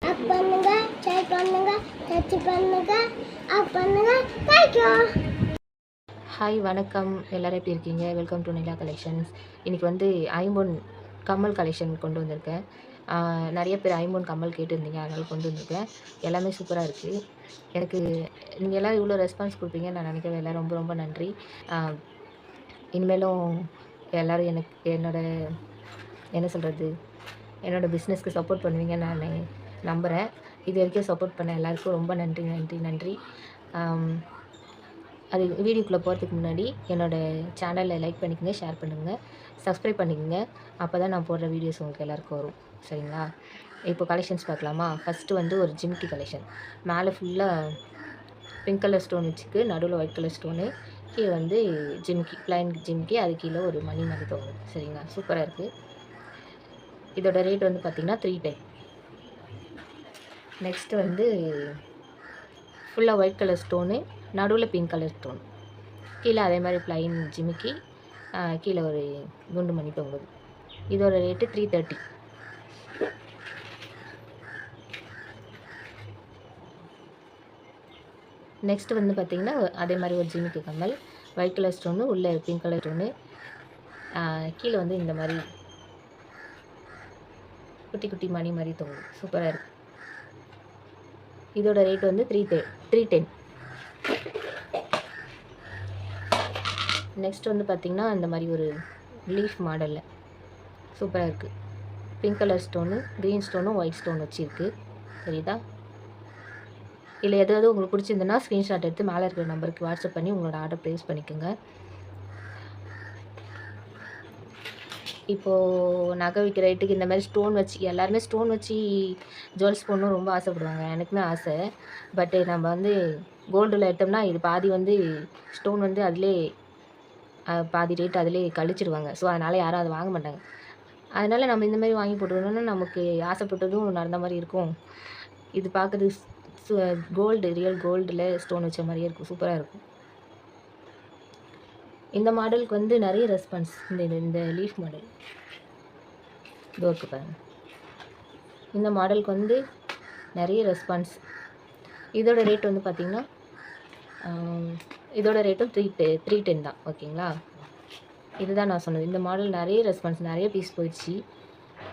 அப் பண்ணுங்க, ஷேர் பண்ணுங்க, சப்ஸ்கிரைப் பண்ணுங்க, அப் பண்ணுங்க. Thank you. ஹாய் வணக்கம், எல்லோரும் எப்படி இருக்கீங்க? Welcome to Nila collections. இன்றைக்கி வந்து ஐம்பொன் கம்மல் கலெக்ஷன் கொண்டு வந்திருக்கேன். நிறைய பேர் ஐம்பொன் கம்மல் கேட்டுருந்தீங்க, அதனால் கொண்டு வந்திருக்கேன். எல்லாமே சூப்பராக இருக்குது. எனக்கு நீங்கள் எல்லோரும் இவ்வளோ ரெஸ்பான்ஸ் கொடுப்பீங்கன்னு நான் நினைக்கிறேன். எல்லோரும் ரொம்ப ரொம்ப நன்றி. இனிமேலும் எல்லோரும் எனக்கு என்ன சொல்கிறது, என்னோடய பிஸ்னஸ்க்கு சப்போர்ட் பண்ணுவீங்கன்னு நான் நம்புகிறேன். இது வரைக்கும் சப்போர்ட் பண்ண எல்லாருக்கும் ரொம்ப நன்றி. அது வீடியோக்குள்ளே போகிறதுக்கு முன்னாடி என்னோடய சேனலில் லைக் பண்ணிக்கோங்க, ஷேர் பண்ணுங்கள், சப்ஸ்கிரைப் பண்ணிக்கோங்க. அப்போ தான் நான் போடுற வீடியோஸ் உங்களுக்கு எல்லாருக்கும் வரும். சரிங்களா? இப்போ கலெக்ஷன்ஸ் பார்க்கலாமா? ஃபஸ்ட்டு வந்து ஒரு ஜிமிக்கி கலெக்ஷன். மேலே ஃபுல்லாக பிங்க் கலர் ஸ்டோன் வச்சுக்கு, நடுவில் ஒயிட் கலர் ஸ்டோனு, கீழே வந்து ஜிமிக்கி, ப்ளைன் ஜிமிக்கி, அது கீழே ஒரு மணி மாதிரி தோணுது. சரிங்களா? சூப்பராக இருக்குது. இதோட ரேட் வந்து பார்த்திங்கன்னா 310. நெக்ஸ்ட்டு வந்து ஃபுல்லாக ஒயிட் கலர் ஸ்டோனு, நடுவில் பிங்க் கலர் ஸ்டோன், கீழே அதே மாதிரி ப்ளைன் ஜிமிக்கி, கீழே ஒரு குண்டு மணி தொங்குது. இதோட ரேட்டு 330. நெக்ஸ்ட்டு வந்து பார்த்திங்கன்னா அதே மாதிரி ஒரு Jimikki Kammal, white colour stone, உள்ளே பிங்க் கலர் ஸ்டோனு, கீழே வந்து இந்த மாதிரி குட்டி குட்டி மணி மாதிரி தொங்குது. சூப்பராக இருக்குது. இதோட ரேட் வந்து 310. நெக்ஸ்ட் வந்து பார்த்திங்கன்னா இந்த மாதிரி ஒரு லீஃப் மாடலில் சூப்பராக இருக்குது. பிங்க் கலர் ஸ்டோனு, க்ரீன் ஸ்டோனும் ஒயிட் ஸ்டோன் வச்சுருக்கு. தெரியுதா? இல்லை எதாவது உங்களுக்கு பிடிச்சிருந்துன்னா ஸ்க்ரீன்ஷாட் எடுத்து மேலே இருக்கிற நம்பருக்கு வாட்ஸ்அப் பண்ணி உங்களோட ஆர்டர் ப்ளேஸ் பண்ணிக்கோங்க. இப்போது நகை விற்கிற ரேட்டுக்கு இந்த மாதிரி ஸ்டோன் வச்சு, எல்லாருமே ஸ்டோன் வச்சு ஜுவல்ஸ் போடணும் ரொம்ப ஆசைப்படுவாங்க. எனக்குமே ஆசை. பட்டு நம்ம வந்து கோல்டில் எடுத்தோம்னா இது பாதி வந்து ஸ்டோன் வந்து அதிலே பாதி ரேட் அதிலே கழிச்சிடுவாங்க. ஸோ அதனால் யாரும் அதை வாங்க மாட்டாங்க. அதனால் நம்ம இந்த மாதிரி வாங்கி போட்டுக்கணுன்னா நமக்கு ஆசைப்பட்டதும் நடந்த மாதிரி இருக்கும். இது பார்க்குறது கோல்டு, ரியல் கோல்டில் ஸ்டோன் வச்ச மாதிரியே இருக்கும். சூப்பராக இருக்கும். இந்த மாடலுக்கு வந்து நிறைய ரெஸ்பான்ஸ். இந்த லீஃப் மாடல் இதோ இருக்குது பாருங்கள். இந்த மாடலுக்கு வந்து நிறைய ரெஸ்பான்ஸ். இதோட ரேட் வந்து பார்த்திங்கன்னா இதோட ரேட்டும் 310 தான். ஓகேங்களா? இதுதான் நான் சொன்னது. இந்த மாடல் நிறைய ரெஸ்பான்ஸ், நிறைய பீஸ் போயிடுச்சு.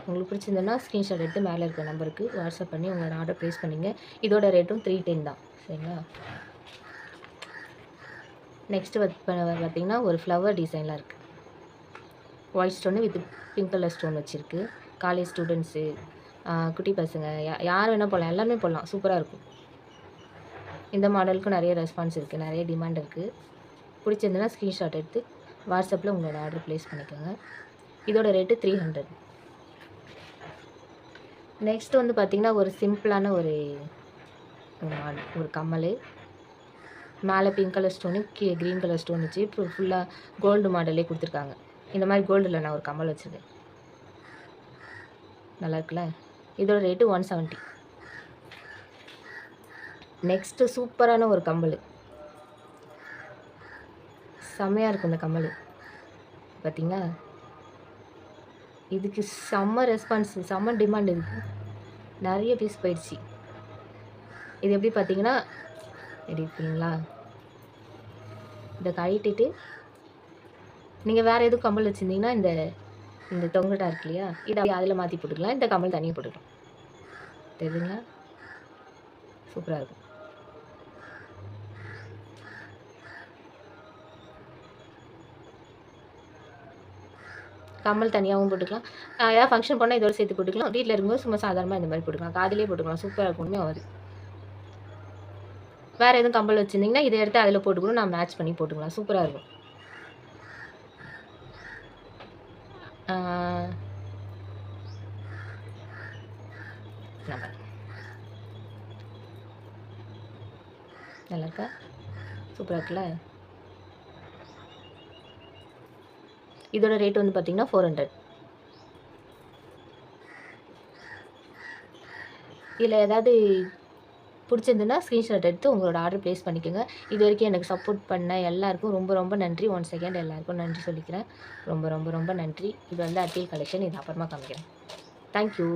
உங்களுக்கு பிடிச்சிருந்ததுன்னா ஸ்க்ரீன்ஷாட் எடுத்து மேலே இருக்கிற நம்பருக்கு வாட்ஸ்அப் பண்ணி உங்களோட ஆர்டர் ப்ளேஸ் பண்ணிங்க. இதோட ரேட்டும் 310 தான். சரிங்களா? நெக்ஸ்ட்டு பார்த்திங்கன்னா ஒரு ஃப்ளவர் டிசைனில் இருக்குது. White stone with pink colour stone வச்சுருக்கு. காலேஜ் ஸ்டூடெண்ட்ஸு, குட்டி பசங்க, யார் வேணால் போடலாம், எல்லாருமே போடலாம். சூப்பராக இருக்கும். இந்த மாடலுக்கும் நிறைய ரெஸ்பான்ஸ் இருக்குது, நிறைய டிமாண்ட் இருக்குது. பிடிச்சிருந்துன்னா ஸ்க்ரீன்ஷாட் எடுத்து வாட்ஸ்அப்பில் உங்களோட ஆர்டர் ப்ளேஸ் பண்ணிக்கோங்க. இதோட ரேட்டு 300. நெக்ஸ்ட் வந்து பார்த்திங்கன்னா ஒரு சிம்பிளான ஒரு கம்மல். மேலே பிங்க் கலர் ஸ்டோனு, கீழே க்ரீன் கலர் ஸ்டோன் வச்சு இப்போ ஃபுல்லாக கோல்டு மாடலே கொடுத்துருக்காங்க. இந்த மாதிரி கோல்டில் நான் ஒரு கம்மல் வச்சுருக்கேன். நல்லா இருக்குல்ல? இதோட ரேட்டு 170. நெக்ஸ்ட்டு சூப்பரான ஒரு கம்மல். செம்மையாக இருக்கும் இந்த கம்மல். பார்த்திங்களா? இதுக்கு செம்ம ரெஸ்பான்ஸ், செம்ம டிமாண்ட். இதுக்கு நிறைய பீஸ் போயிடுச்சு. இது எப்படி பார்த்திங்கன்னா, எடுப்பீங்களா? இதை கழட்டிட்டு நீங்கள் வேறு எதுவும் கம்மல் வச்சுருந்தீங்கன்னா இந்த தொங்கட்டா இருக்கு இல்லையா, இதை அதில் மாற்றி போட்டுக்கலாம். இந்த கம்மல் தனியாக போட்டுக்கலாம். தெரியுதுங்களா? சூப்பராக இருக்கும். கம்மல் தனியாகவும் போட்டுக்கலாம். ஏதாவது ஃபங்க்ஷன் போனால் இதோட சேர்த்து போட்டுக்கலாம். வீட்டில் இருக்கும்போது சும்மா சாதாரணமாக இந்த மாதிரி போட்டுக்கலாம். காதிலே போட்டுக்கலாம். சூப்பராக இருக்குமே ஆகுது. வேறு எதுவும் கம்மல் வச்சுருந்தீங்கன்னா இதை எடுத்து அதில் போட்டுக்கணும். நான் மேட்ச் பண்ணி போட்டுக்கலாம். சூப்பராக இருக்கும். நல்லா இருக்கா? சூப்பராக இருக்குல்ல? இதோட ரேட் வந்து பார்த்திங்கன்னா 400. இதில் ஏதாவது பிடிச்சிருந்துன்னா ஸ்க்ரீன்ஷாட் எடுத்து உங்களோட ஆர்டர் ப்ளேஸ் பண்ணிக்கோங்க. இது வரைக்கும் எனக்கு சப்போர்ட் பண்ண எல்லாருக்கும் ரொம்ப ரொம்ப நன்றி. 1 செகண்ட் எல்லாருக்கும் நன்றி சொல்லிக்கிறேன். ரொம்ப ரொம்ப ரொம்ப நன்றி. இது வந்து அட்டில் கலெக்ஷன். இது அப்புறமா காமிக்கிறேன். தேங்க்யூ.